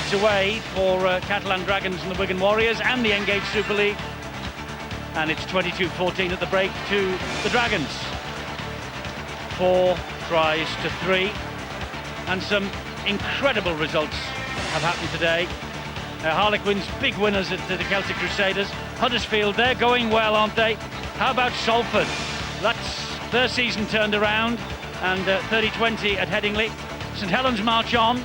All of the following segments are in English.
points away for Catalan Dragons and the Wigan Warriors and the Engage Super League. And it's 22-14 at the break to the Dragons. 4 tries to 3. And some incredible results have happened today. Harlequins, big winners at the Celtic Crusaders. Huddersfield, they're going well, aren't they? How about Salford? That's their season turned around, and 30-20 at Headingley. St Helens march on.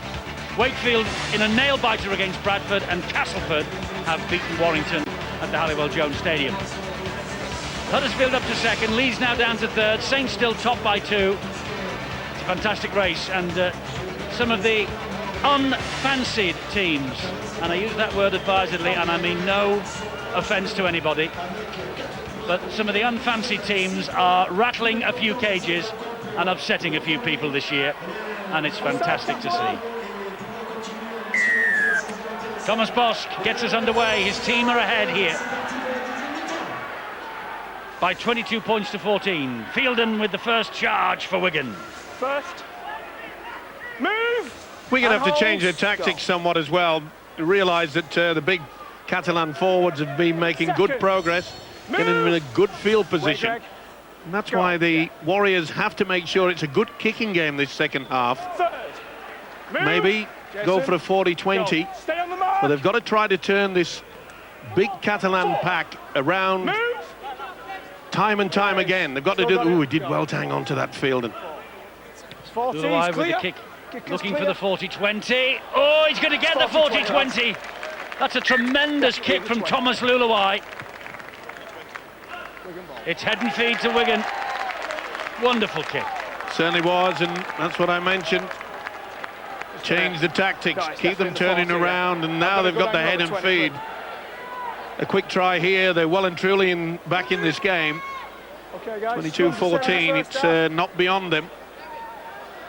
Wakefield in a nail-biter against Bradford, and Castleford have beaten Warrington at the Halliwell-Jones Stadium. Huddersfield up to second, Leeds now down to third, Saints still top by 2. It's a fantastic race, and some of the unfancied teams, and I use that word advisedly, and I mean no offence to anybody, but some of the unfancied teams are rattling a few cages and upsetting a few people this year, and it's fantastic to see. Thomas Bosk gets us underway. His team are ahead here by 22 points to 14. Fielden with the first charge for Wigan. First move. Wigan have to change their tactics somewhat as well. Realise that the big Catalan forwards have been making good progress, getting them in a good field position. And that's why the Warriors have to make sure it's a good kicking game this second half. Maybe go for a 40-20, but they've got to try to turn this big Catalan pack around time and time again. They've got to do. Ooh, he did well to hang on to that field. And Luluai with the kick, looking for the 40-20. Oh, he's going to get the 40-20. That's a tremendous kick from Thomas Luluai. It's head and feed to Wigan. Wonderful kick. Certainly was, and that's what I mentioned. Change the tactics, keep them turning around, and now they've got the head and feed. A quick try here, they're well and truly back in this game. 22-14, it's not beyond them.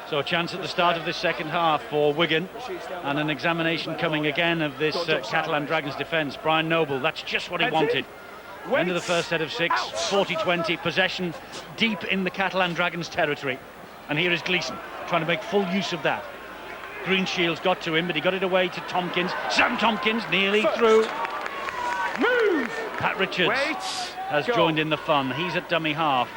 So a chance at the start of this second half for Wigan, and an examination coming again of this Catalan Dragons defence. Brian Noble, that's just what he wanted. End of the first set of 6, 40-20, possession deep in the Catalan Dragons territory. And here is Gleeson trying to make full use of that. Greenshields got to him, but he got it away to Tompkins. Sam Tompkins nearly through. Move. Pat Richards has joined in the fun. He's at dummy half.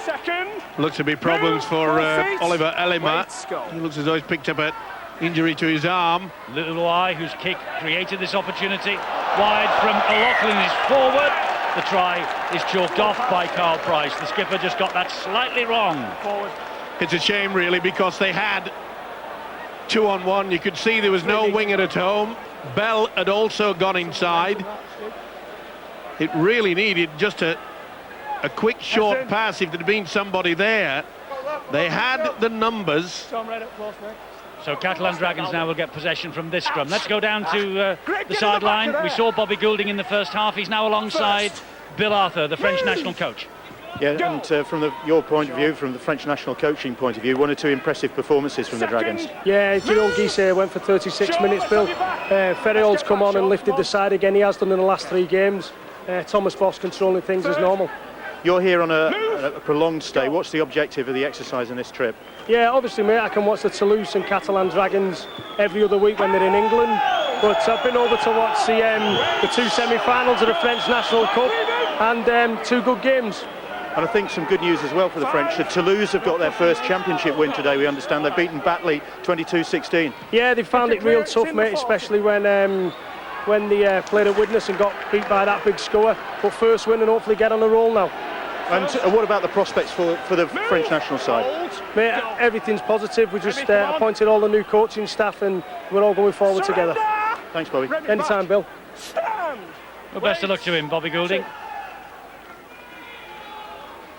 Second. Looks to be problems for Oliver Elima. He looks as though he's picked up an injury to his arm. Luluai, whose kick created this opportunity. Wide from O'Loughlin is forward. The try is chalked off by Carl Price. The skipper just got that slightly wrong. Forward. It's a shame, really, because they had 2-on-1. You could see there was no winger at home. Bell had also gone inside. It really needed just a quick, short pass if there'd been somebody there. They had the numbers. So Catalan Dragons now will get possession from this scrum. Let's go down to the sideline. We saw Bobby Goulding in the first half. He's now alongside Bill Arthur, the French national coach. Yeah, and from your point of view, from the French national coaching point of view, 1 or 2 impressive performances from the Dragons. Yeah, Jerome Guisset went for 36 minutes, Bill. Ferriol's come on and lifted the side again. He has done in the last 3 games. Thomas Boss controlling things as normal. You're here on a prolonged stay. What's the objective of the exercise in this trip? Yeah, obviously, mate, I can watch the Toulouse and Catalan Dragons every other week when they're in England. But I've been over to watch the 2 semi-finals of the French National Cup and 2 good games. And I think some good news as well for the French. Toulouse have got their first championship win today, we understand. They've beaten Batley 22-16. Yeah, they found it real tough, mate, especially when they played at Widnes and got beat by that big score. But first win and hopefully get on a roll now. And what about the prospects for the French national side? Mate, everything's positive. We just appointed all the new coaching staff and we're all going forward together. Thanks, Bobby. Anytime, Bill. Well, best of luck to him, Bobby Goulding.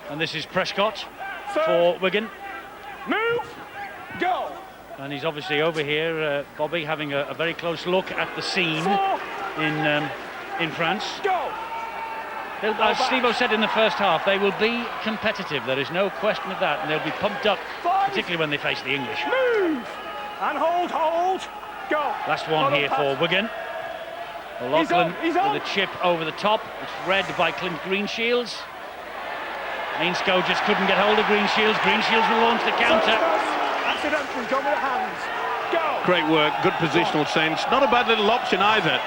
And this is Prescott for Wigan. Move. Go. And he's obviously over here, Bobby, having a very close look at the scene in France. Go. As Steve-O said in the first half, they will be competitive. There is no question of that, and they'll be pumped up, particularly when they face the English. Move. And hold. Go. Last one here for Wigan. O'Loughlin with a chip over the top. It's read by Clint Greenshields. Ainscough just couldn't get hold of Greenshields. Greenshields will launch the counter. Accidentally, go with the hands. Go. Great work, good positional sense. Not a bad little option either.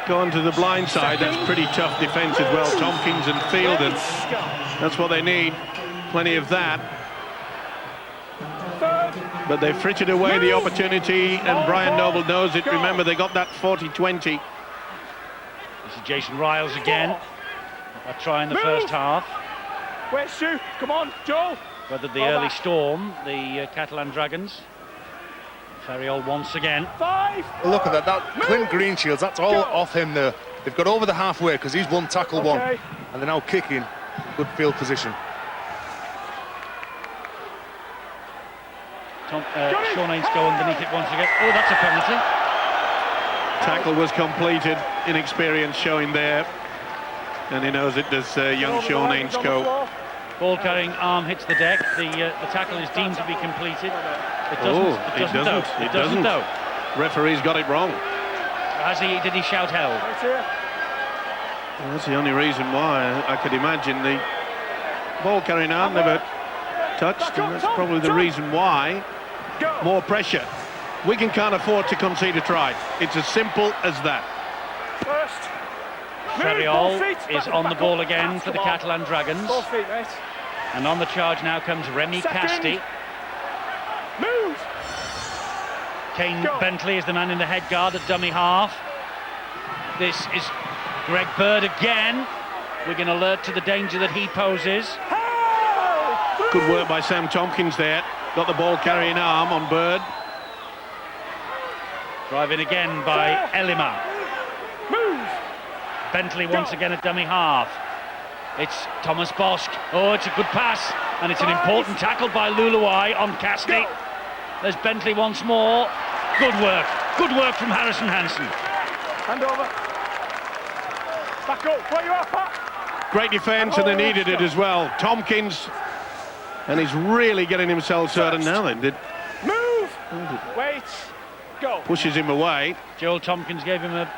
Going to the blind side, that's pretty tough defence as well. Tompkins and Fielden, that's what they need. Plenty of that. But they've frittered away the opportunity, and Brian Noble knows it. Remember, they got that 40-20. This is Jason Riles again. A try in the first half. Where's Stu? Come on, Joel. Weathered the early storm, the Catalan Dragons. Ferriol once again. 5. Look at that Clint Greenshields, that's all off him there. They've got over the halfway because he's one tackle one, and they're now kicking. Good field position. Sean Ain't go underneath it once again. Oh, that's a penalty. Tackle was completed, inexperience showing there, and he knows it does young Sean Ainscoe. Ball carrying arm hits the deck. The tackle is deemed to be completed. It doesn't though. Referee's got it wrong. Did he shout held? Well, that's the only reason why. I could imagine the ball carrying arm never touched, and that's probably the reason why. More pressure. Wigan can't afford to concede a try. It's as simple as that. Ferriol is on the ball again for the Catalan Dragons. And on the charge now comes Remy Casti. Move. Kane Bentley is the man in the head guard at dummy half. This is Greg Bird again. Wigan alert to the danger that he poses. Good work by Sam Tompkins there. Got the ball carrying arm on Bird. Drive in again by Elima. Move. Bentley once again at dummy half. It's Thomas Bosk. Oh, it's a good pass, and it's an important tackle by Luluai on Casti. There's Bentley once more. Good work from Harrison Hansen. Hand over. Back up, where you are, Pat. Great defence, and they needed it as well. Tompkins, and he's really getting himself certain now then. Move. Wait. Go. Pushes him away. Joel Tompkins gave him a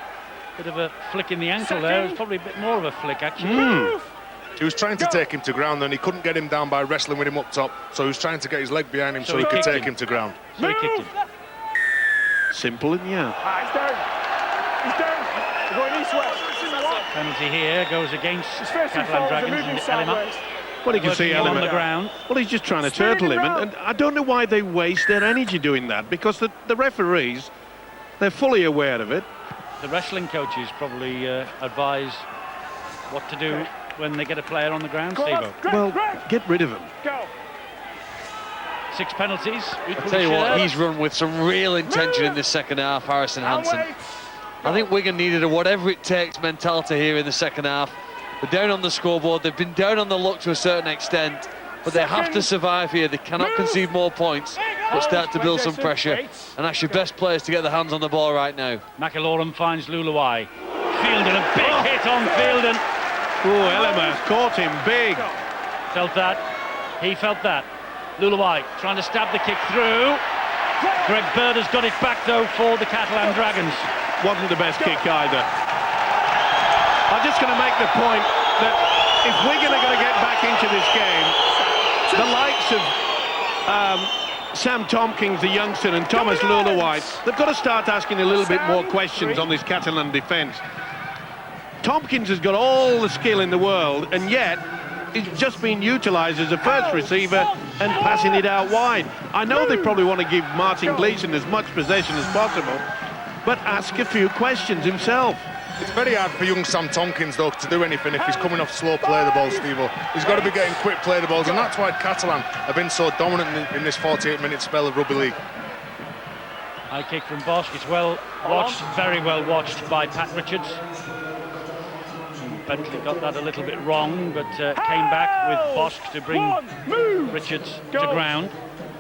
bit of a flick in the ankle there. It was probably a bit more of a flick, actually. He was trying to take him to ground, and he couldn't get him down by wrestling with him up top, so he was trying to get his leg behind him so he could take him to ground. So he kicked him. Simple, and yeah. He's down. He's down. We're going east-west. Penalty here goes against Catalan Dragons and Elima. Well, you can see on Elima the ground. Well, he's just trying to turtle him, and I don't know why they waste their energy doing that, because the referees, they're fully aware of it. The wrestling coaches probably advise what to do when they get a player on the ground, Steve-O. Well, get rid of him. Go. 6 penalties. I tell you what, he's run with some real intention in the second half, Harrison Hansen. I think Wigan needed a whatever it takes mentality here in the second half. They're down on the scoreboard, they've been down on the luck to a certain extent, but they have to survive here. They cannot concede more points, but start to build some pressure, and that's your best players to get their hands on the ball right now. McIlorum finds Luluai. Fielden, a big hit on Fielden. Oh, Elima caught him big. Felt that. He felt that. Luluai trying to stab the kick through. Greg Bird has got it back though for the Catalan Dragons. Wasn't the best kick either. I'm just going to make the point that if Wigan are going to get back into this game, the likes of Sam Tompkins, the youngster, and Thomas Luluai, they've got to start asking a little bit more questions on this Catalan defence. Tompkins has got all the skill in the world, and yet he's just been utilised as a first receiver and passing it out wide. I know they probably want to give Martin Gleeson as much possession as possible, but ask a few questions himself. It's very hard for young Sam Tompkins, though, to do anything if he's coming off slow play the ball, Steve-O. He's got to be getting quick play the balls, and that's why Catalan have been so dominant in this 48-minute spell of rugby league. High kick from Bosch. It's well watched, very well watched by Pat Richards. Bentley got that a little bit wrong, but came back with Bosch to bring Richards to ground.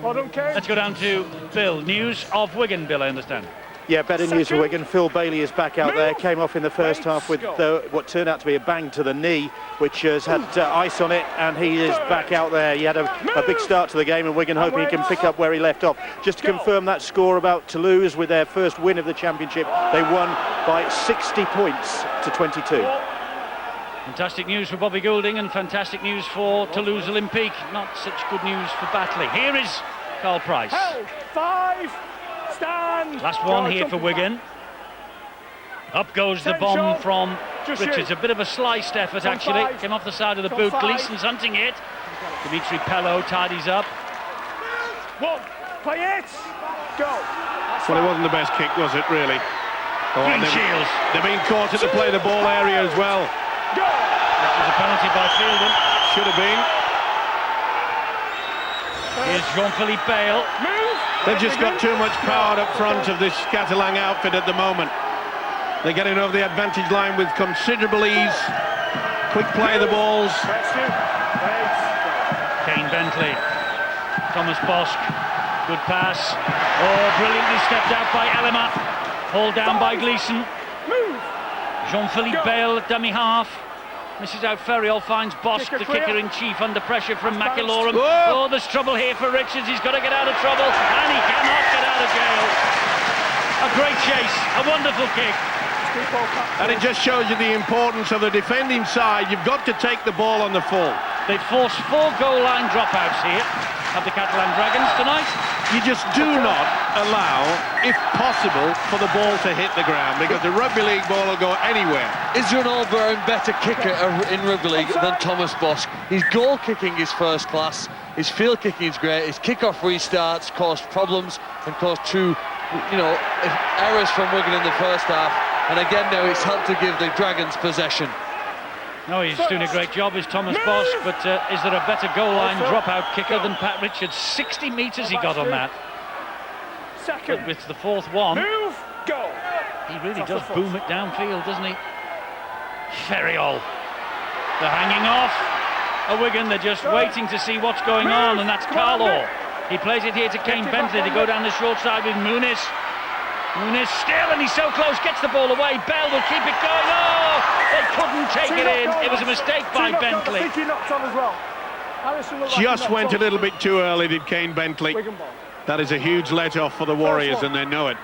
Let's go down to Bill. News of Wigan, Bill, I understand. Yeah, better news for Wigan. Phil Bailey is back out there. Came off in the first half with what turned out to be a bang to the knee, which has had ice on it, and he is back out there. He had a big start to the game, and Wigan hoping he can pick up where he left off. Just to confirm that score about Toulouse with their first win of the championship, they won by 60 points to 22. Fantastic news for Bobby Goulding and fantastic news for Toulouse Olympique. Not such good news for Batley. Here is Carl Price. 5. Stand. Last one Go, here for jumping Wigan. Up goes the Attention. bomb from Just Richards. shoot. A bit of a sliced effort, It's on actually. 5. Came off the side of the It's on boot. 5. Gleeson's hunting it. Dimitri Pello tidies up. 1. Play it. Go. Well, it wasn't the best kick, was it, really? Oh, Green Shields. they've been caught at the play the ball area as well. Go. That was a penalty by Fielden. Should have been. Here's Jean-Philippe Bale. Move. They've just got too much power up front of this Catalan outfit at the moment. They're getting over the advantage line with considerable ease. Quick play of the balls. Question. Wait. Kane Bentley. Thomas Bosk. Good pass. Oh, brilliantly stepped out by Elima. Hauled down by Gleeson. Move. Jean-Philippe Bale at dummy half. Misses out Ferriol, finds Bosk, Kicker the clear. kicker-in-chief, under pressure from That's McIlorum. Whoa. Oh, there's trouble here for Richards. He's got to get out of trouble, and he cannot get out of jail. A great chase, a wonderful kick. And it just shows you the importance of the defending side. You've got to take the ball on the full. They forced 4 goal line dropouts here of the Catalan Dragons tonight. You just do not allow, if possible, for the ball to hit the ground, because the rugby league ball will go anywhere. Is there an all-round better kicker in rugby league than Thomas Bosk? His goal kicking is first class, his field kicking is great, his kick-off restarts caused problems and caused 2, errors from Wigan in the first half, and again now it's helped to give the Dragons possession. No, he's doing a great job, is Thomas Bosk, but is there a better goal line dropout kicker than Pat Richards? 60 metres he got on that. Second. But with the 4th one, Move. Go. he really does boom it downfield, doesn't he? Ferriol. They're hanging off. A Wigan, they're just waiting to see what's going on, and that's Carlaw. He plays it here to Kane Bentley to go down the short side with Muniz. Muniz still, and he's so close, gets the ball away. Bell will keep it going. Oh, they couldn't take it in. It was a mistake by Bentley. I think he knocked on as well. Harrison looked like he Just knocked went a on. little bit too early, did Kane Bentley. Wigan ball. That is a huge let-off for the Warriors, and they know it.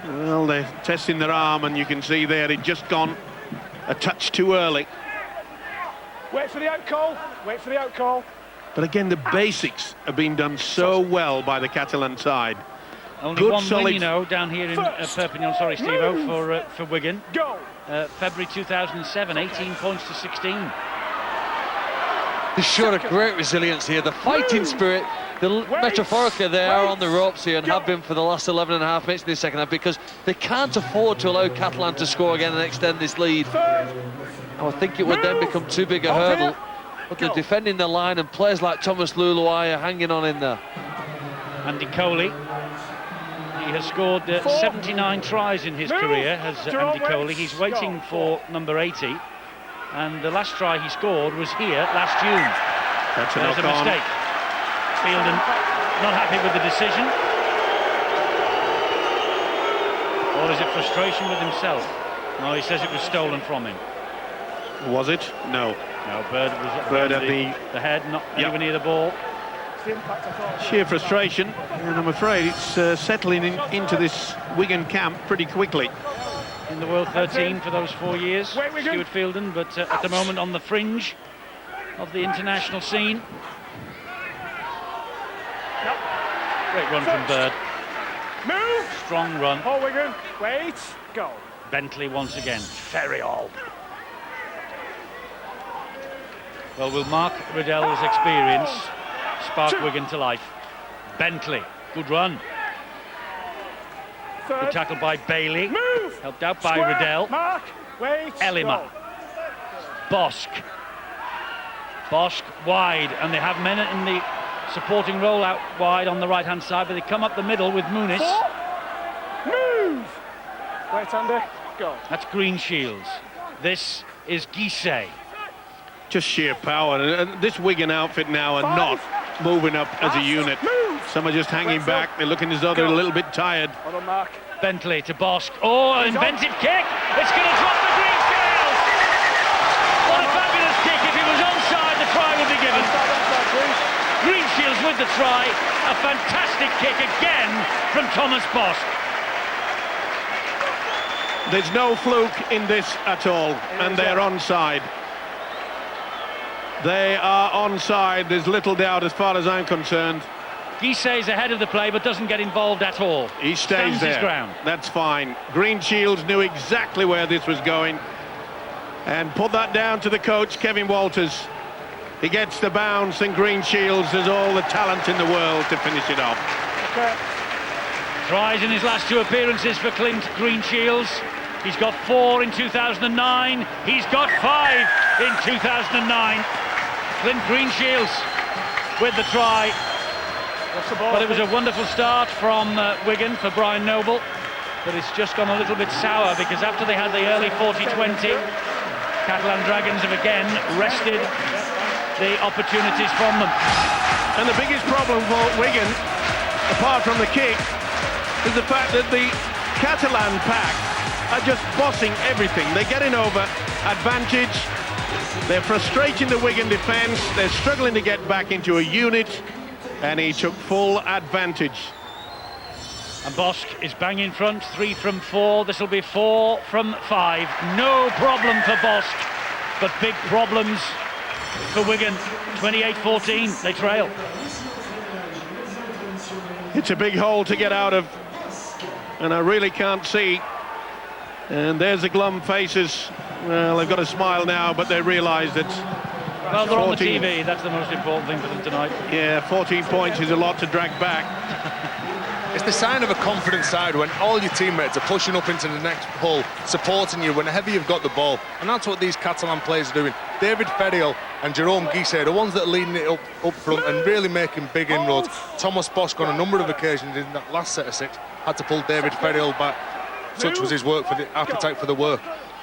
Well, they're testing their arm, and you can see there he'd just gone a touch too early. Wait for the out call. Wait for the out call. But again, the basics have been done so well by the Catalan side. Only Good, one solid- win, down here in Perpignan, sorry, Steve-O, for Wigan. Go. February 2007, 18 points to 16. They showed a great resilience here, the fighting spirit, metaphorically they are on the ropes here and have been for the last 11 and a half minutes in this second half, because they can't afford to allow Catalan to score again and extend this lead. I think it would then become too big a hurdle, but they're defending the line, and players like Thomas Luluai are hanging on in there. Andy Coley, he has scored 79 tries in his career, has Andy Coley. He's waiting for number 80, and the last try he scored was here last June. That's a There's a knock-on. mistake. Fielden not happy with the decision. Or is it frustration with himself? No, he says it was stolen from him. Was it? No. No, Bird was Bird around at the head, not anywhere near the ball. It's the impact I thought. Sheer frustration, and I'm afraid it's settling into this Wigan camp pretty quickly. In the World 13 for those 4 years, Wait, Wigan. Stuart Fielden, but at the moment on the fringe of the international scene. Yep. Great run from Bird. Move. Strong run. Oh, Wigan. Wait. Go. Bentley once again. Ferriol. Well, will Mark Riddell's experience spark Wigan to life? Bentley, good run. Good Third. tackle by Bailey. Move. Helped out by Square. Riddell. Mark. Wait. Elima. Go. Bosk. Bosk wide, and they have men in the supporting roll out wide on the right-hand side, but they come up the middle with Muniz. 4. Move. Wait, Andy. Go. That's Green Shields. This is Guisset. Just sheer power, and this Wigan outfit now are not moving up as a unit. Move. Some are just hanging Wait, back. They're looking as though they're a little bit tired. Hold on, Mark. Bentley to Bosk. Oh, an inventive kick. It's going to drop the Green Shields. What a fabulous kick. If it was onside, the try would be given. Green Shields with the try. A fantastic kick again from Thomas Bosk. There's no fluke in this at all, and they're onside. They are onside, there's little doubt as far as I'm concerned. Guisset's ahead of the play but doesn't get involved at all. He stays Stands there. his ground. That's fine. Green Shields knew exactly where this was going and put that down to the coach, Kevin Walters. He gets the bounce, and Green Shields has all the talent in the world to finish it off. Tries in his last 2 appearances for Clint Green Shields. He's got 4 in 2009. He's got 5 in 2009. Clint Green Shields with the try. But it was a wonderful start from Wigan for Brian Noble. But it's just gone a little bit sour because after they had the early 40-20, Catalan Dragons have again wrested the opportunities from them. And the biggest problem for Wigan, apart from the kick, is the fact that the Catalan pack are just bossing everything. They're getting over advantage. They're frustrating the Wigan defence. They're struggling to get back into a unit. And he took full advantage. And Bosk is bang in front, 3 from 4. This will be 4 from 5. No problem for Bosk, but big problems for Wigan. 28-14, they trail. It's a big hole to get out of, and I really can't see. And there's the glum faces. Well, they've got a smile now, but they realise that. Well, they're on the TV, that's the most important thing for them tonight. Yeah, 14 points is a lot to drag back. It's the sign of a confident side when all your teammates are pushing up into the next hole, supporting you whenever you've got the ball. And that's what these Catalan players are doing. David Ferriol and Jerome Guisset, the ones that are leading it up front and really making big inroads. Thomas Bosk on a number of occasions in that last set of 6 had to pull David Ferriol back. Such was his work for the appetite for the work.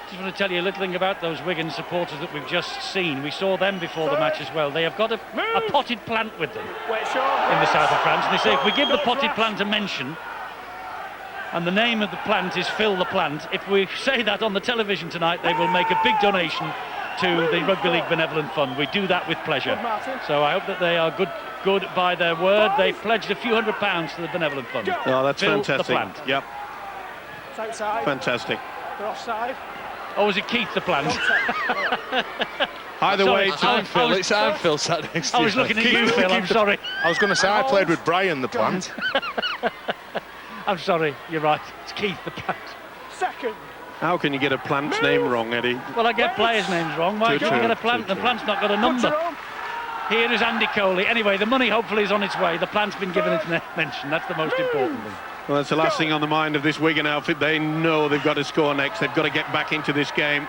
Just want to tell you a little thing about those Wigan supporters that we've just seen. We saw them before the match as well. They have got a potted plant with them in the south of France. And they say if we give the potted plant a mention, and the name of the plant is Phil the Plant, if we say that on the television tonight, they will make a big donation to the Rugby League Benevolent Fund. We do that with pleasure. So I hope that they are good by their word. They've pledged a few £100 to the Benevolent Fund. Oh, that's Phil fantastic. The Plant. Yep. It's outside. Fantastic. They're offside. Or was it Keith the Plant? Either Sorry, way, I'm Phil sat next to I you. was looking at you, Phil, I'm sorry. I was going to say I played with Brian the Plant. I'm sorry, you're right. It's Keith the Plant. Second. how can you get a plant's name wrong, Eddie? Well, I get players' names wrong. Why Too can't you true, get a plant? too The plant's not got a number. Here is Andy Coley. Anyway, the money hopefully is on its way. The plant's been given its mention. That's the most important thing. Well, that's the last thing on the mind of this Wigan outfit. They know they've got to score next. They've got to get back into this game.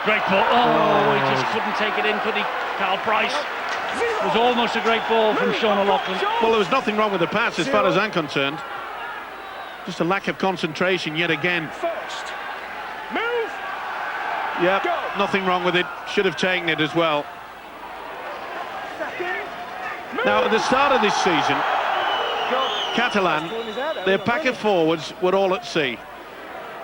Great ball. Oh, he just couldn't take it in, could he? Carl Price. It was almost a great ball from Sean O'Loughlin. Well, there was nothing wrong with the pass as far as I'm concerned. Just a lack of concentration yet again. First. Move. Yep, nothing wrong with it. Should have taken it as well. Second. Now, at the start of this season, Catalan, their pack of forwards were all at sea.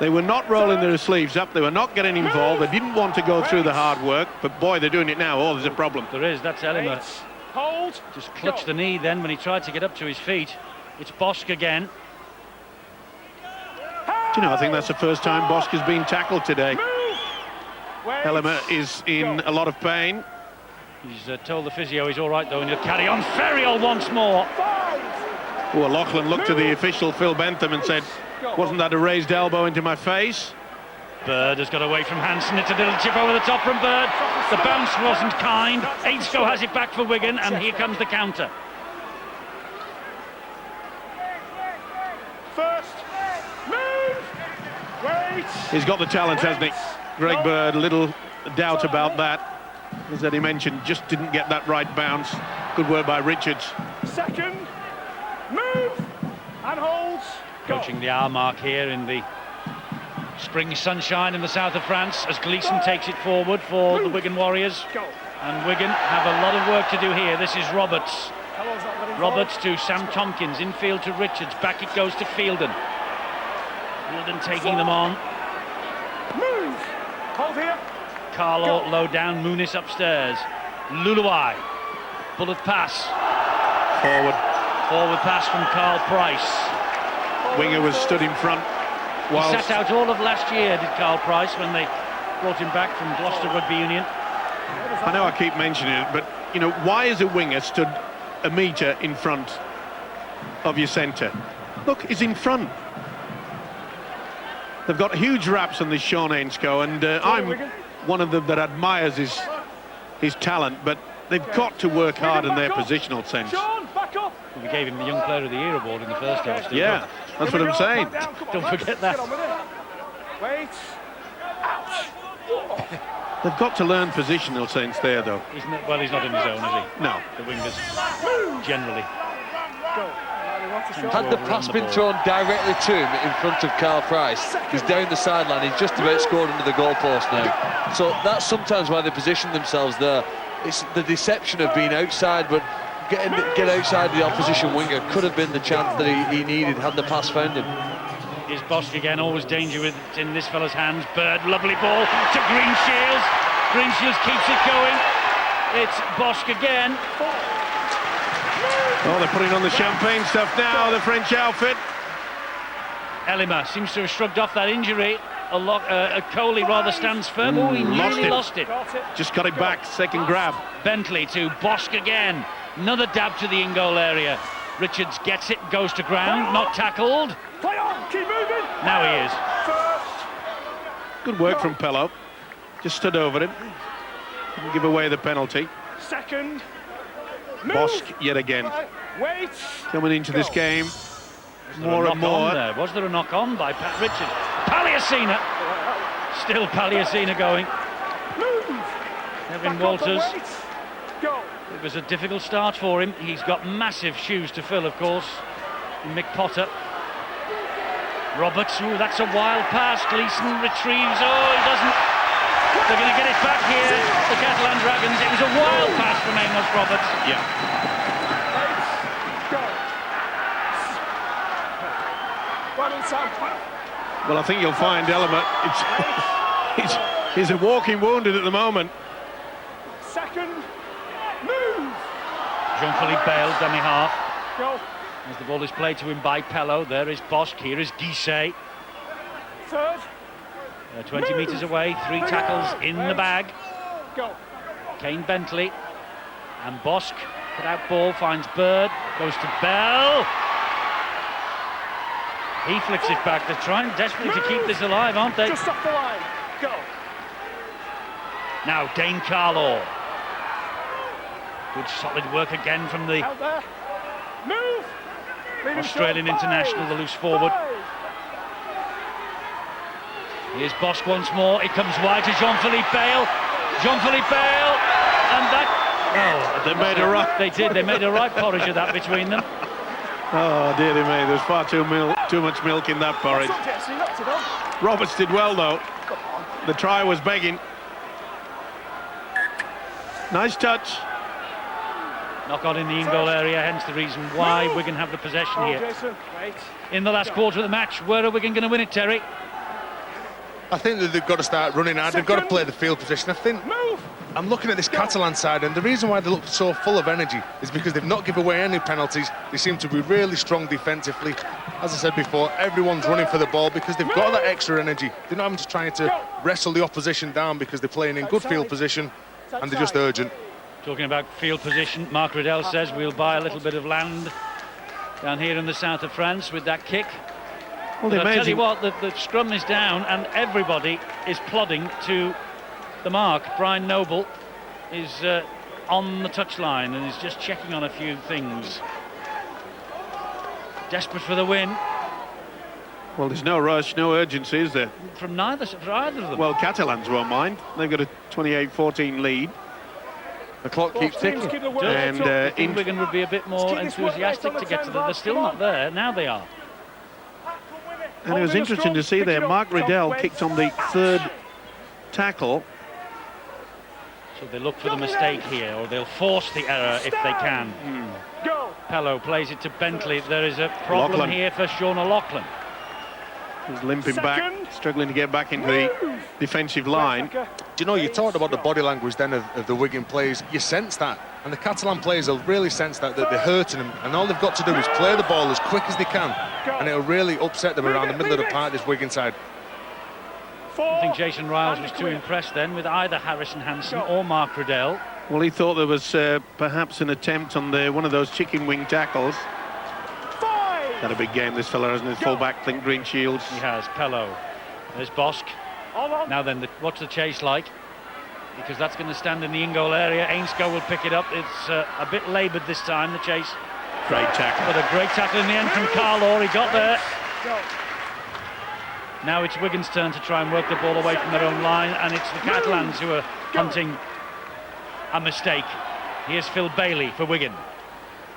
They were not rolling their sleeves up. They were not getting involved. They didn't want to go through the hard work. But boy, they're doing it now. Oh, there's a problem. There is, that's Ellimer. Hold. Just clutched the knee then when he tried to get up to his feet. It's Bosk again. Do you know, I think that's the first time Bosk has been tackled today. Ellimer is in a lot of pain. He's told the physio he's all right, though, and he'll carry on. Ferriol once more. Oh, Lachlan looked to the official, Phil Bentham, and said, wasn't that a raised elbow into my face? Bird has got away from Hansen. It's a little chip over the top from Bird. The bounce wasn't kind. Ainscough has it back for Wigan, and here comes the counter. First. Move. Wait. He's got the talent, hasn't he? Greg Bird, little doubt about that. As Eddie mentioned, just didn't get that right bounce. Good work by Richards. Second. Move. And holds. Approaching the hour mark here in the spring sunshine in the south of France as Gleeson takes it forward for the Wigan Warriors. And Wigan have a lot of work to do here. This is Roberts. Roberts to Sam Tompkins, infield to Richards. Back it goes to Fielden. Fielden taking them on. Move. Hold here. Carlo low down, Muniz upstairs. Luluai. Bullet pass. Forward pass from Carl Price. Winger was stood in front. He sat out all of last year, did Carl Price, when they brought him back from Gloucester Rugby Union. I know I keep mentioning it, but, you know, why is a winger stood a metre in front of your centre? Look, he's in front. They've got huge raps on this Sean Ainscough, and I'm one of them that admires his talent, but they've got to work hard in their positional sense. We gave him the Young Player of the Year award in the first half. Yeah, that's what I'm saying. Don't forget that. Wait. They've got to learn positional sense there, though. He's not in his own, is he? No. The wingers, generally. Had the pass been thrown directly to him in front of Carl Price, he's down the sideline, he's just about scored under the goalpost now. So that's sometimes why they position themselves there. It's the deception of being outside, but get outside the opposition winger could have been the chance that he needed had the pass found him. Here's Bosch again, always danger with it in this fella's hands. Bird, lovely ball to Greenshields. Greenshields keeps it going. It's Bosch again. Oh, they're putting on the champagne stuff now, the French outfit. Elima seems to have shrugged off that injury. Coley rather stands firm. Oh, he nearly lost it. Just got it back, second grab. Bentley to Bosch again. Another dab to the in-goal area. Richards gets it, goes to ground, not tackled. Play on, keep moving. Now he is. Good work from Pello. Just stood over him. Didn't give away the penalty. Second. Bosch yet again. Wait. Coming into this game more and more. more. Was there a knock on by Pat Richards? Paliacina. Still Paliacina going. Move. Evan Walters. Go. It was a difficult start for him. He's got massive shoes to fill, of course. Mick Potter. Roberts, ooh, that's a wild pass. Gleeson retrieves. Oh, he doesn't. They're going to get it back here, the Catalan Dragons. It was a wild pass from Amos Roberts. Yeah. Well, I think you'll find Elima, he's a walking wounded at the moment. Second. Move. Jean-Philippe Bale, dummy half. Go. As the ball is played to him by Pello, there is Bosch, here is Guisset. Third. 20 metres away, 3 tackles in the bag. Go. Kane Bentley and Bosch, put out ball, finds Bird, goes to Bell. He flicks it back. They're trying desperately to keep this alive, aren't they? Just off the line. Go. Now Dane Carlaw. Good solid work again from the Out there. Move. Australian international, the loose forward. Here's Bosch once more. It comes wide to Jean-Philippe Bale. Jean-Philippe Bale, and that. Oh, They made a right. They did. They made a right porridge of that between them. Oh, dear me, there's far too much milk in that porridge. Roberts did well, though. The try was begging. Nice touch. Knock on in the in-goal area, hence the reason why Wigan have the possession here. In the last quarter of the match, where are Wigan going to win it, Terry? I think that they've got to start running hard. They've got to play the field position. I think I'm looking at this Catalan side, and the reason why they look so full of energy is because they've not given away any penalties. They seem to be really strong defensively. As I said before, everyone's running for the ball because they've got that extra energy. They're not having to try to wrestle the opposition down because they're playing in good field position and they're just urgent. Talking about field position, Mark Riddell says we'll buy a little bit of land down here in the south of France with that kick. Well, But I tell you what, the scrum is down and everybody is plodding to the mark. Brian Noble is on the touchline and is just checking on a few things. Desperate for the win. Well, there's no rush, no urgency, is there? For either of them. Well, Catalans won't mind. They've got a 28-14 lead. The clock keeps ticking. And I think Wigan would be a bit more enthusiastic to get to them. They're still not there. Now they are. And it was interesting to see there, Mark Riddell kicked on the third tackle. So they look for the mistake here, or they'll force the error if they can. Pello plays it to Bentley. There is a problem Loughlin here for Sean O'Loughlin. He's limping back, struggling to get back into the defensive line. Do you know, you talked about the body language then of the Wigan players. You sense that, and the Catalan players will really sense that they're hurting them, and all they've got to do is play the ball as quick as they can, and it'll really upset them around the middle of the park, this Wigan side. I think Jason Riles was too impressed then with either Harrison Hansen or Mark Riddell. Well, he thought there was perhaps an attempt on one of those chicken wing tackles. Had a big game, this fella, hasn't he? Full-back, Clint Greenshields. He has. Pello. There's Bosk. Now then, what's the chase like? Because that's going to stand in the in-goal area. Ainscough will pick it up. It's a bit laboured this time, the chase. Great tackle. But a great tackle in the end from Carlaw. He got there. Now it's Wigan's turn to try and work the ball away from their own line, and it's the Catalans who are hunting a mistake. Here's Phil Bailey for Wigan.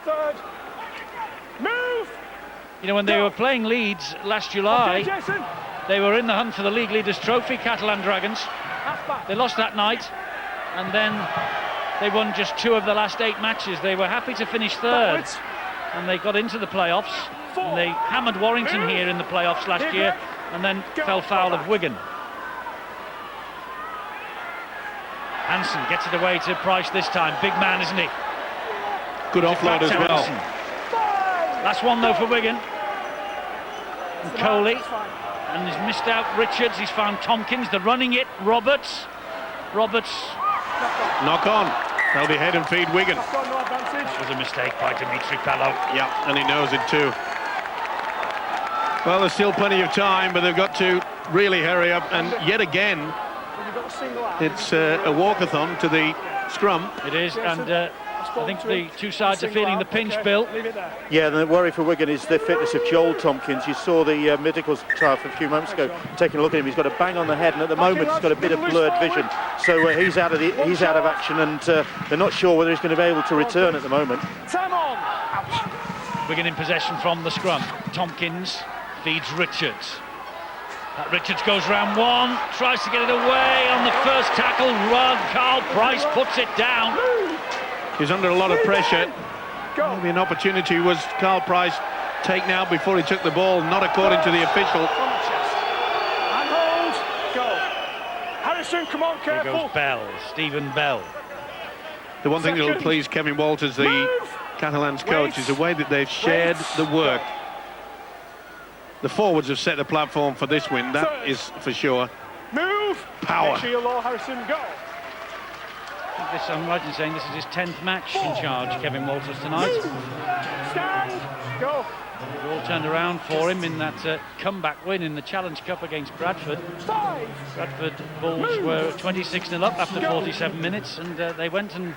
Third. Move. You know, when they were playing Leeds last July, they were in the hunt for the League Leaders Trophy, Catalan Dragons. They lost that night, and then they won just 2 of the last 8 matches. They were happy to finish third, and they got into the playoffs. And they hammered Warrington here in the playoffs last year, and then fell foul of Wigan. Hansen gets it away to Price this time. Big man, isn't he? Good offload as well. Last one though for Wigan. And Coley, and he's missed out Richards. He's found Tompkins. They're running it. Roberts. Knock on. They'll be head and feed Wigan. That was a mistake by Dimitri Pello. Yeah, and he knows it too. Well, there's still plenty of time, but they've got to really hurry up. And yet again, it's a walkathon to the scrum. It is, and I think the two sides are feeling the pinch, Bill. Yeah, the worry for Wigan is the fitness of Joel Tompkins. You saw the medical staff a few moments ago taking a look at him. He's got a bang on the head, and at the moment he's got a bit of blurred vision. So he's out of action, and they're not sure whether he's going to be able to return at the moment. Time on. Ouch. Wigan in possession from the scrum. Tompkins feeds Richards. Richards goes round one, tries to get it away on the first tackle. Carl Price puts it down. He's under a lot of pressure. Maybe an opportunity was Carl Price taken out before he took the ball, not according to the official. And hold. Go. Harrison, come on, careful. Here goes Bell, Stephen Bell. The one thing that will please Kevin Walters, the Catalans coach, is the way that they've shared the work. The forwards have set the platform for this win, that is for sure. Move. Power. Harrison, go. I'm right in saying this is his 10th match in charge, Kevin Walters, tonight. Stand. Go. It all turned around for him in that comeback win in the Challenge Cup against Bradford. Bradford Bulls were 26-0 up after 47 minutes, and they went and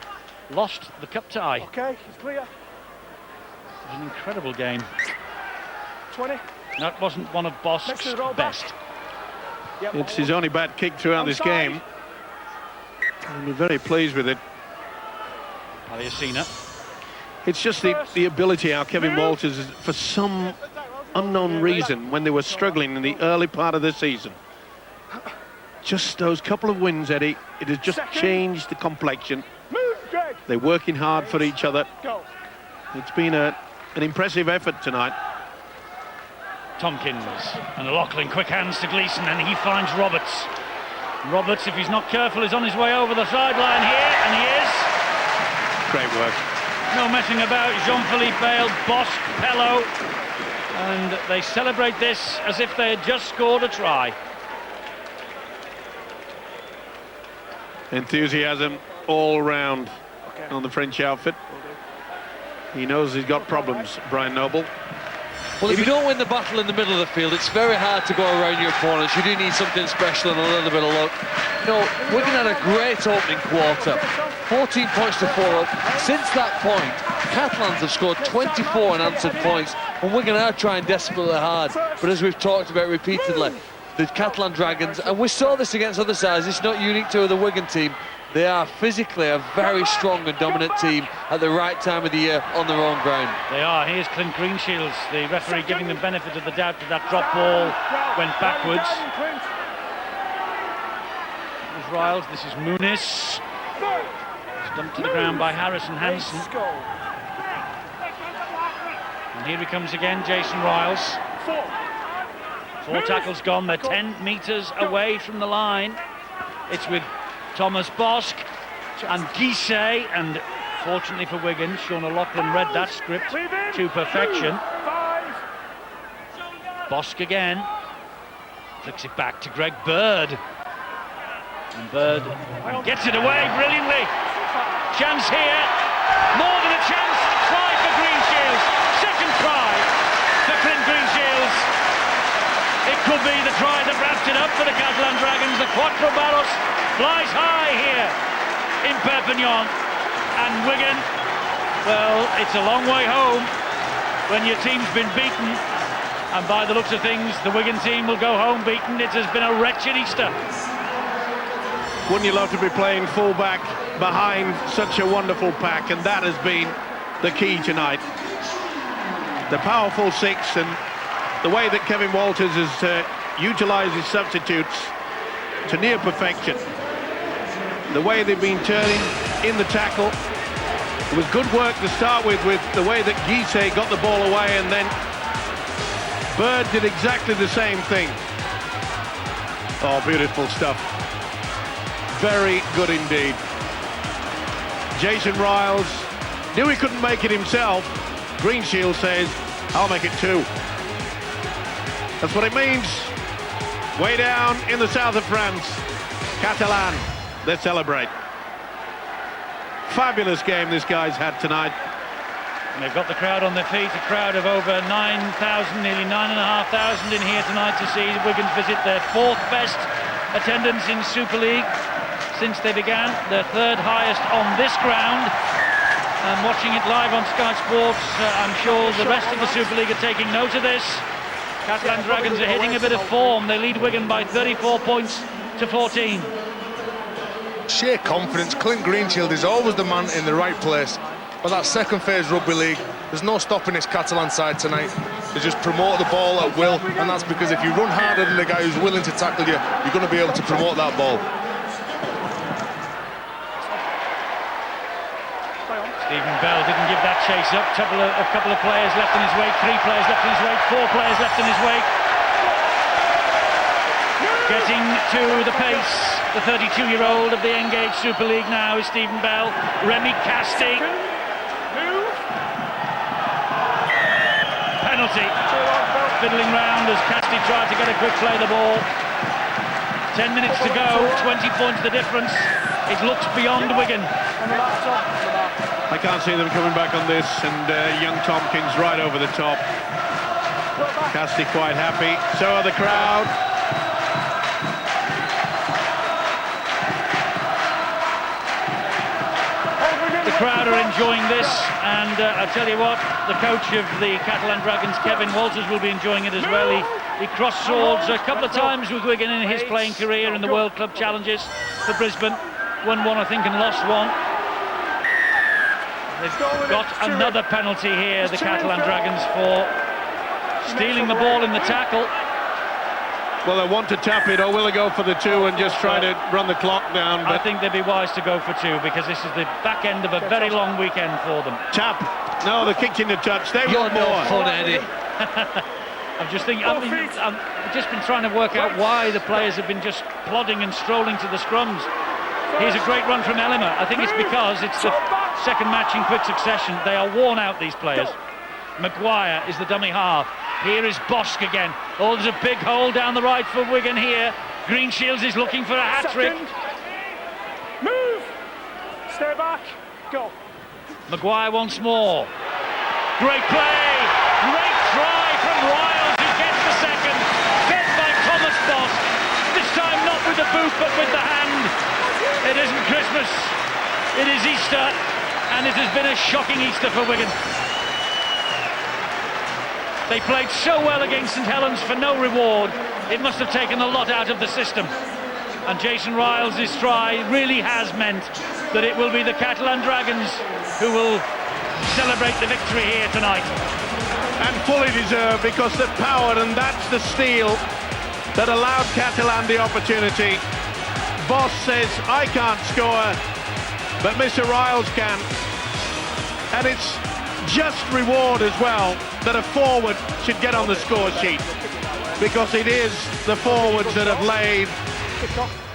lost the cup tie. Okay, it's clear. It was an incredible game. 20. That wasn't one of Bosk's best. It's his only bad kick throughout this game. And we're very pleased with it. Aliasina. It's just the ability how Kevin Walters, for some unknown reason, when they were struggling in the early part of the season, just those couple of wins, Eddie, it has just changed the complexion. They're working hard for each other. It's been an impressive effort tonight. Tompkins and Lachlan, quick hands to Gleeson, and he finds Roberts. Roberts, if he's not careful, is on his way over the sideline here, and he is. Great work. No messing about. Jean-Philippe Bale, Bosk, Pello, and they celebrate this as if they had just scored a try. Enthusiasm all round on the French outfit. He knows he's got problems, Brian Noble. Well, if you don't win the battle in the middle of the field, it's very hard to go around your opponents. You do need something special and a little bit of luck. You know, Wigan had a great opening quarter. 14 points to 4 up. Since that point, Catalans have scored 24 unanswered points, and Wigan are trying desperately hard. But as we've talked about repeatedly, the Catalan Dragons, and we saw this against other sides, it's not unique to the Wigan team, they are physically a very strong and dominant team at the right time of the year on their own ground. They are. Here's Clint Greenshields, the referee, giving them benefit of the doubt that that drop ball went backwards. This is Riles, this is Muniz. Dumped to the ground by Harrison Hansen. And here he comes again, Jason Riles. 4 tackles gone, they're 10 metres away from the line. It's with Thomas Bosk and Guisset, and fortunately for Wigan, Sean O'Loughlin read that script to perfection. Bosk again. Flicks it back to Greg Bird. And Bird gets it away brilliantly. Chance here. More than a chance. Try for Greenshields. Second try for Clint Greenshields. It could be the try that wraps it up for the Catalan Dragons. The Quattro Barros flies high here in Perpignan. And Wigan, well, it's a long way home when your team's been beaten. And by the looks of things, the Wigan team will go home beaten. It has been a wretched Easter. Wouldn't you love to be playing full-back behind such a wonderful pack? And that has been the key tonight. The powerful six and the way that Kevin Walters has utilised his substitutes to near perfection. The way they've been turning in the tackle. It was good work to start with the way that Guise got the ball away, and then Bird did exactly the same thing. Oh, beautiful stuff. Very good indeed. Jason Riles knew he couldn't make it himself. Greenshield says, I'll make it two. That's what it means. Way down in the south of France, Catalan, they celebrate. Fabulous game this guy's had tonight. And they've got the crowd on their feet, a crowd of over 9,000, nearly 9,500 in here tonight to see Wigan visit their fourth best attendance in Super League since they began, their third highest on this ground. And watching it live on Sky Sports, I'm sure the rest of the Super League are taking note of this. Catalan Dragons are hitting a bit of form. They lead Wigan by 34 points to 14. Sheer confidence. Clint Greenshield is always the man in the right place. But that second phase rugby league, there's no stopping this Catalan side tonight. They just promote the ball at will, and that's because if you run harder than the guy who's willing to tackle you, you're going to be able to promote that ball. Stephen Bell didn't give that chase up. A couple of players left in his wake, 3 players left in his wake, 4 players left in his wake. Getting to the pace, the 32-year-old of the Engage Super League now is Stephen Bell. Remy Casti. Penalty. Fiddling round as Casti tried to get a quick play of the ball. 10 minutes to go, 20 points the difference. It looks beyond Wigan. I can't see them coming back on this, and young Tompkins right over the top. Casti quite happy, so are the crowd. The crowd are enjoying this, and I tell you what, the coach of the Catalan Dragons, Kevin Walters, will be enjoying it as well. He crossed swords a couple of times with Wigan in his playing career in the World Club Challenges for Brisbane. Won one, I think, and lost one. They've got another penalty here, the Catalan Dragons, for stealing the ball in the tackle. Well, they want to tap it, or will they go for the 2 and just try to run the clock down? I think they'd be wise to go for 2, because this is the back end of a very long weekend for them. Tap. No, they kicked in the touch. They want more. You're no fun, Eddie. I'm just thinking, I've just been trying to work out why the players have been just plodding and strolling to the scrums. Here's a great run from Ellimer. I think it's because it's the second match in quick succession. They are worn out, these players. Maguire is the dummy half. Here is Bosch again. Oh, there's a big hole down the right for Wigan here. Greenshields is looking for a hat-trick. Move! Stay back. Go. Maguire once more. Great play! Great try from Riles, who gets the second. Fed by Thomas Bosch. This time not with the boot, but with the hand. It isn't Christmas. It is Easter, and it has been a shocking Easter for Wigan. They played so well against St Helens for no reward. It must have taken a lot out of the system. And Jason Riles' try really has meant that it will be the Catalan Dragons who will celebrate the victory here tonight. And fully deserved, because the power, and that's the steal that allowed Catalan the opportunity. Boss says, I can't score, but Mr. Riles can. And it's just reward as well that a forward should get on the score sheet, because it is the forwards that have laid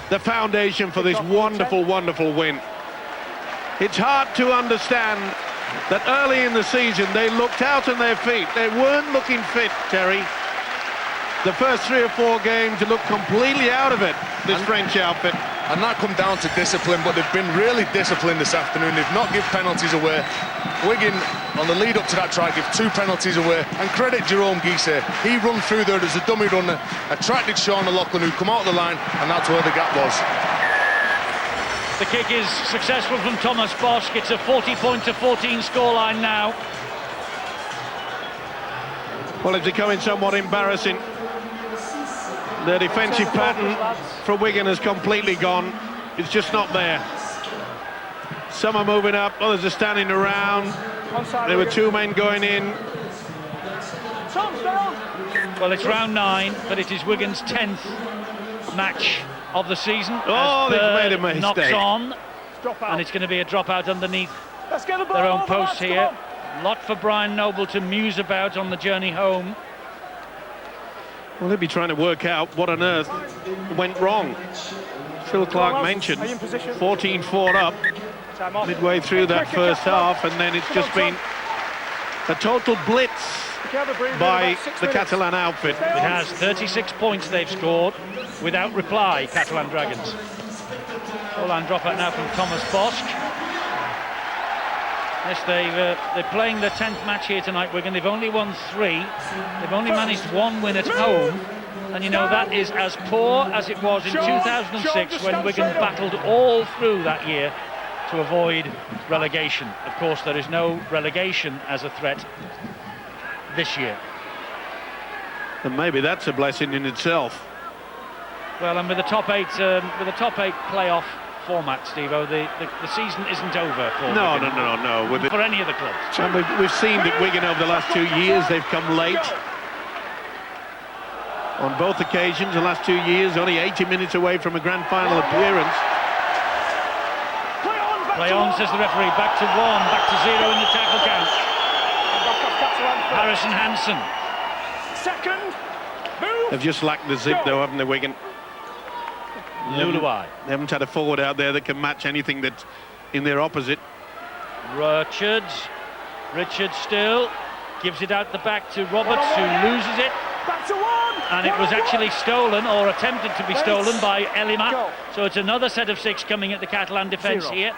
the foundation for this wonderful, wonderful win. It's hard to understand that early in the season they looked out on their feet. They weren't looking fit, Terry. the first 3 or 4 games to look completely out of it, this French outfit. And that come down to discipline, but they've been really disciplined this afternoon. They've not given penalties away. Wigan, on the lead up to that try, give 2 penalties away. And credit Jerome Guisset. He run through there as a dummy runner, attracted Sean O'Loughlin, who come out the line, and that's where the gap was. The kick is successful from Thomas Bosch. It's a 40-14 scoreline now. Well, it's becoming somewhat embarrassing. The defensive pattern for Wigan has completely gone. It's just not there. Some are moving up, others are standing around. There were 2 men going in. Well, it's round 9, but it is Wigan's 10th match of the season. Oh, they've made a mistake. Knocks on, and it's going to be a dropout underneath their own post here. Lot for Brian Noble to muse about on the journey home. Well, he'll be trying to work out what on earth went wrong. Phil Clark mentioned 14-4 up midway through that first half, and then it's just been a total blitz by the Catalan outfit. It has 36 points they've scored without reply, Catalan Dragons. Full-on dropout now from Thomas Bosch. Yes, they're playing their 10th match here tonight, Wigan. They've only won 3. They've only managed 1 win at home. And you know, that is as poor as it was in 2006 when Wigan battled all through that year to avoid relegation. Of course, there is no relegation as a threat this year. And maybe that's a blessing in itself. Well, and with the top 8 playoff format, Steve-O, the season isn't over for Wigan. No. For any of the clubs. And we've seen that Wigan over the last 2 years, they've come late. On both occasions, the last 2 years, only 80 minutes away from a grand final appearance. Play on, says the referee. Back to 1, back to 0 in the tackle count. Harrison Hansen. Second. Move. They've just lacked the zip, though, haven't they, Wigan? Luluai. They haven't had a forward out there that can match anything that's in their opposite. Richards still gives it out the back to Roberts, who loses it. Back to 1. And it was actually stolen, or attempted to be stolen, by Elima. So it's another set of 6 coming at the Catalan defence here.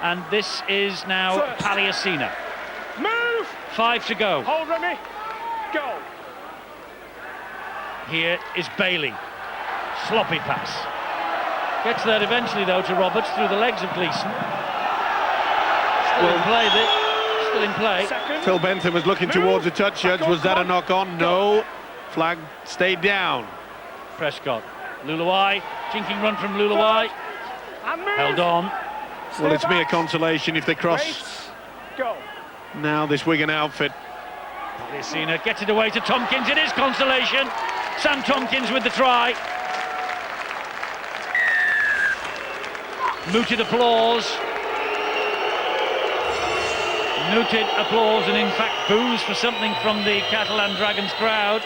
And this is now Paliacina. Move. 5 to go. Hold, Remy. Go. Here is Bailey. Sloppy pass. Gets there eventually, though, to Roberts through the legs of Gleeson. Still in play. Second. Phil Bentham was looking towards the touch judge. Was that a knock-on? No. Flag stayed down. Prescott. Luluai. Jinking run from Luluai. Held on. Well, it's mere consolation if they cross. Go. Now this Wigan outfit. Paliacina gets it away to Tompkins. It is consolation. Sam Tompkins with the try. Mooted applause. Mooted applause, and in fact boos for something from the Catalan Dragons crowd.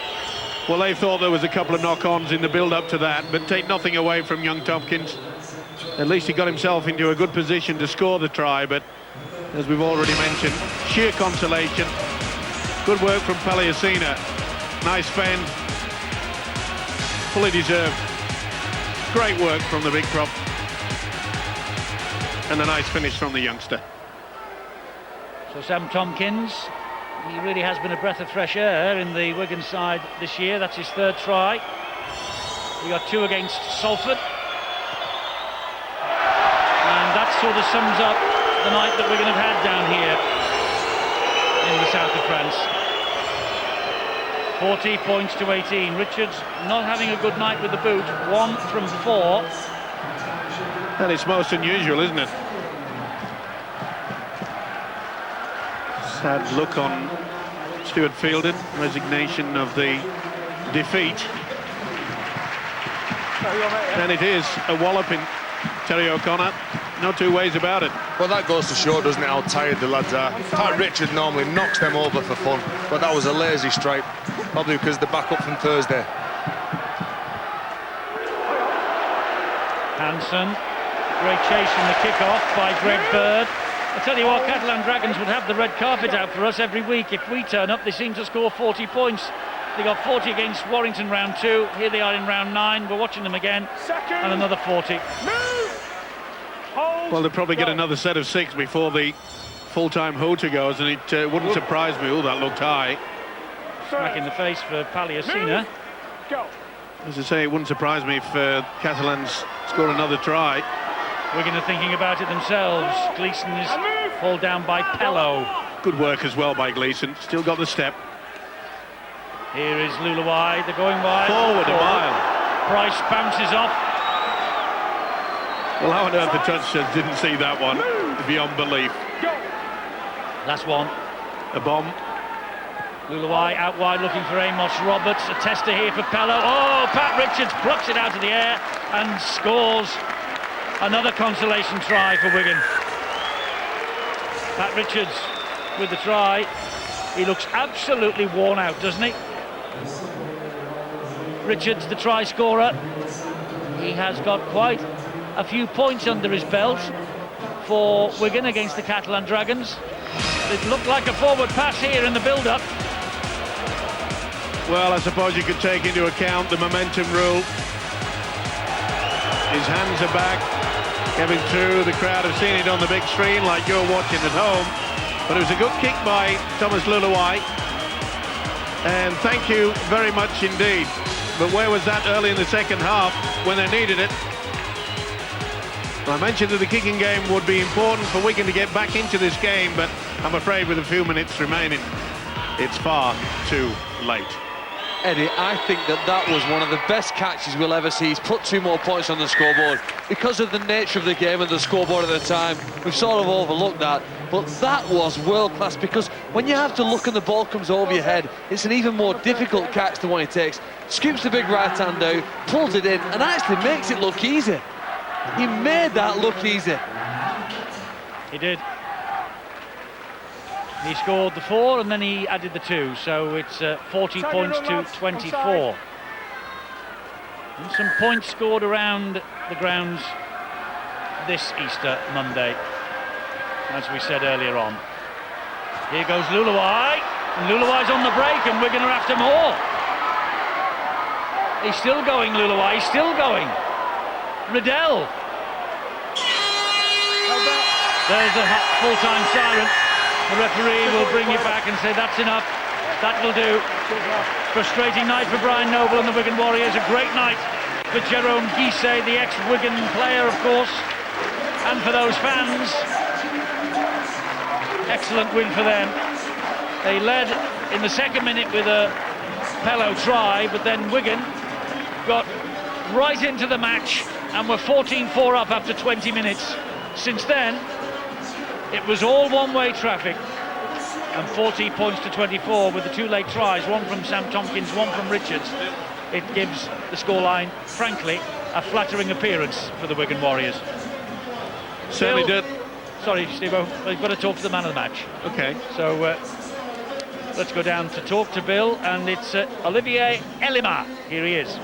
Well, they thought there was a couple of knock-ons in the build-up to that, but take nothing away from young Tompkins. At least he got himself into a good position to score the try, but as we've already mentioned, sheer consolation. Good work from Paliacina. Nice fend. Fully deserved. Great work from the big prop. And a nice finish from the youngster. So Sam Tompkins, he really has been a breath of fresh air in the Wigan side this year. That's his 3rd try. He got 2 against Salford. And that sort of sums up the night that Wigan have had down here in the south of France. 40 points to 18. Richards not having a good night with the boot. 1 from 4. And it's most unusual, isn't it? Sad look on Stuart Fielden, resignation of the defeat. And it is a walloping, Terry O'Connor. No 2 ways about it. Well, that goes to show, doesn't it, how tired the lads are. Pat Richard normally knocks them over for fun, but that was a lazy strike, probably because they're back up from Thursday. Hansen, great chase from the kick-off by Greg Bird. I tell you what, Catalan Dragons would have the red carpet out for us every week. If we turn up, they seem to score 40 points. They got 40 against Warrington round 2. Here they are in round 9. We're watching them again. And another 40. Well, they'll probably get another set of 6 before the full-time hooter goes, and it wouldn't surprise me. Oh, that looked high. Smack in the face for Palliasina. Go. As I say, it wouldn't surprise me if Catalans score another try. Wigan are thinking about it themselves. Gleeson is hauled down by Pello. Good work as well by Gleeson. Still got the step. Here is Luluwai. They're going wide. Forward a mile. Price bounces off. Well, how on earth the touchers didn't see that one? Beyond belief. Last one. A bomb. Luluwai out wide looking for Amos Roberts. A tester here for Pello. Oh, Pat Richards plucks it out of the air and scores another consolation try for Wigan. Pat Richards with the try. He looks absolutely worn out, doesn't he? Richards, the try scorer. He has got quite a few points under his belt for Wigan against the Catalan Dragons. It looked like a forward pass here in the build-up. Well, I suppose you could take into account the momentum rule. His hands are back, coming through. The crowd have seen it on the big screen like you're watching at home. But it was a good kick by Thomas Luluwai. And thank you very much indeed. But where was that early in the second half when they needed it? I mentioned that the kicking game would be important for Wigan to get back into this game, but I'm afraid with a few minutes remaining, it's far too late. Eddie, I think that was one of the best catches we'll ever see. He's put 2 more points on the scoreboard. Because of the nature of the game and the scoreboard at the time, we've sort of overlooked that. But that was world-class, because when you have to look and the ball comes over your head, it's an even more difficult catch than one he takes. Scoops the big right hand out, pulls it in, and actually makes it look easy. He made that look easy. He did. He scored the 4 and then he added the 2, so it's 40 points to 24. And some points scored around the grounds this Easter Monday, as we said earlier on. Here goes Luluwai, and Luluwai's on the break, and Wigan are after more. He's still going, Luluwai, he's still going. Riddell. There's a full-time siren. The referee will bring it back and say that's enough. That will do. Frustrating night for Brian Noble and the Wigan Warriors. A great night for Jerome Guisset, the ex-Wigan player, of course, and for those fans. Excellent win for them. They led in the second minute with a Pello try, but then Wigan got right into the match and were 14-4 up after 20 minutes. Since then, it was all one-way traffic, and 40 points to 24 with the 2 late tries, one from Sam Tompkins, one from Richards. It gives the scoreline, frankly, a flattering appearance for the Wigan Warriors. Certainly did. Sorry, Steve-O, we've got to talk to the man of the match. Okay. So let's go down to talk to Bill, and it's Olivier Elima. Here he is.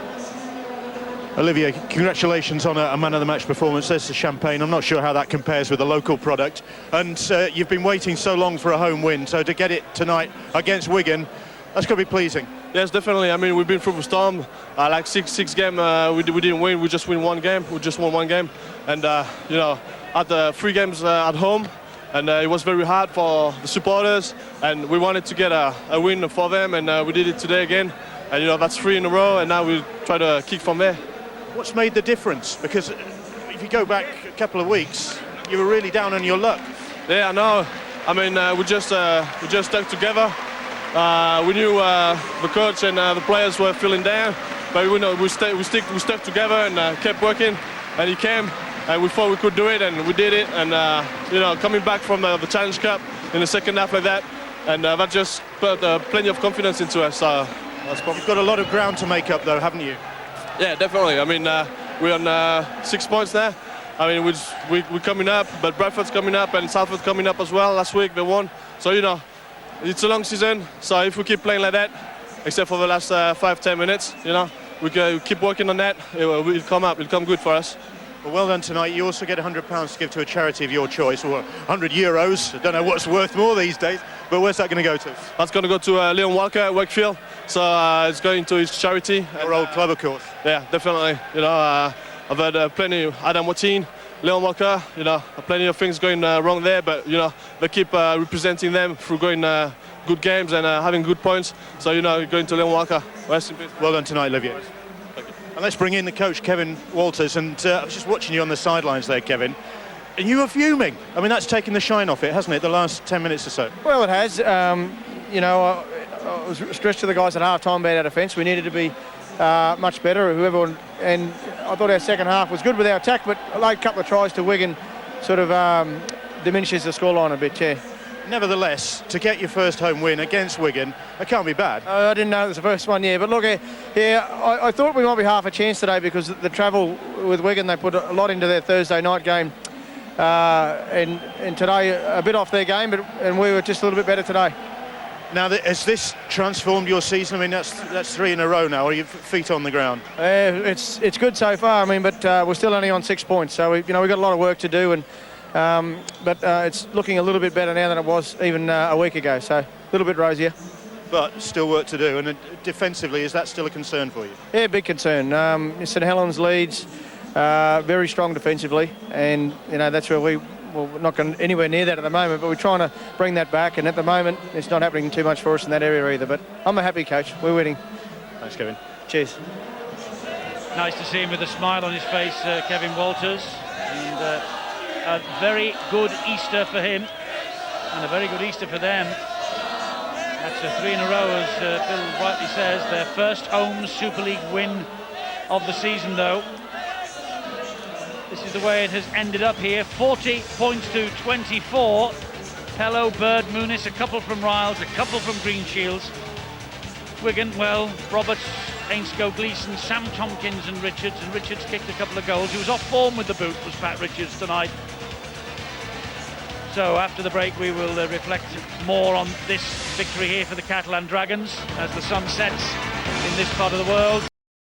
Olivier, congratulations on a man-of-the-match performance. There's the champagne. I'm not sure how that compares with a local product. And you've been waiting so long for a home win, so to get it tonight against Wigan, that's got to be pleasing. Yes, definitely. I mean, we've been through the storm. Like six games, we didn't win. We just won one game. We just won one game. And, you know, had 3 games at home. And it was very hard for the supporters. And we wanted to get a win for them. And we did it today again. And, you know, that's 3 in a row. And now we try to kick from there. What's made the difference? Because if you go back a couple of weeks, you were really down on your luck. Yeah, I know. I mean, we just stuck together. We knew the coach and the players were feeling down, but we stuck together and kept working. And he came, and we thought we could do it, and we did it. And you know, coming back from the Challenge Cup in the second half like that, and that just put plenty of confidence into us. You've got a lot of ground to make up, though, haven't you? Yeah, definitely. I mean, we're on 6 points there. I mean, we're coming up, but Bradford's coming up and Salford coming up as well. Last week they won. So, you know, it's a long season. So if we keep playing like that, except for the last 5-10 minutes, you know, we keep working on that. It'll come up. It'll come good for us. Well done tonight. You also get £100 to give to a charity of your choice, or 100 euros. I don't know what's worth more these days, but where's that going to go to? That's going to go to Leon Walker at Wakefield. so it's going to his charity. Your old club, of course. Yeah, definitely. You know, I've heard plenty. Adam Watin, Leon Walker. You know, plenty of things going wrong there, but you know they keep representing them through going good games and having good points. So you know, going to Leon Walker. Rest in peace. Well done tonight, Olivier. And let's bring in the coach, Kevin Walters. And I was just watching you on the sidelines there, Kevin. And you were fuming. I mean, that's taken the shine off it, hasn't it, the last 10 minutes or so? Well, it has. You know, I was stressed to the guys at half-time about our defence. We needed to be much better. And I thought our second half was good with our attack, but a late couple of tries to Wigan sort of diminishes the scoreline a bit, yeah. Nevertheless, to get your first home win against Wigan, it can't be bad. I didn't know it was the first one, yeah. But look, I thought we might be half a chance today because the travel with Wigan, they put a lot into their Thursday night game. And today, a bit off their game, and we were just a little bit better today. Now, has this transformed your season? I mean, that's 3 in a row now. Are you feet on the ground? It's good so far. I mean, but we're still only on 6 points, so we've got a lot of work to do. And but it's looking a little bit better now than it was even a week ago. So a little bit rosier. But still work to do. And defensively, is that still a concern for you? Yeah, big concern. St Helens leads very strong defensively, and that's where we're not going anywhere near that at the moment, but we're trying to bring that back, and at the moment it's not happening too much for us in that area either. But I'm a happy coach. We're winning. Thanks, Kevin. Cheers. Nice to see him with a smile on his face, Kevin Walters, and a very good Easter for him and a very good Easter for them. That's a 3 in a row, as Bill rightly says, their first home Super League win of the season though. This is the way it has ended up here. 40 points to 24. Pello, Bird, Muniz, a couple from Riles, a couple from Green Shields. Wigan, well, Roberts, Ainscough, Gleeson, Sam Tompkins and Richards kicked a couple of goals. He was off form with the boot, was Pat Richards tonight. So after the break we will reflect more on this victory here for the Catalan Dragons as the sun sets in this part of the world.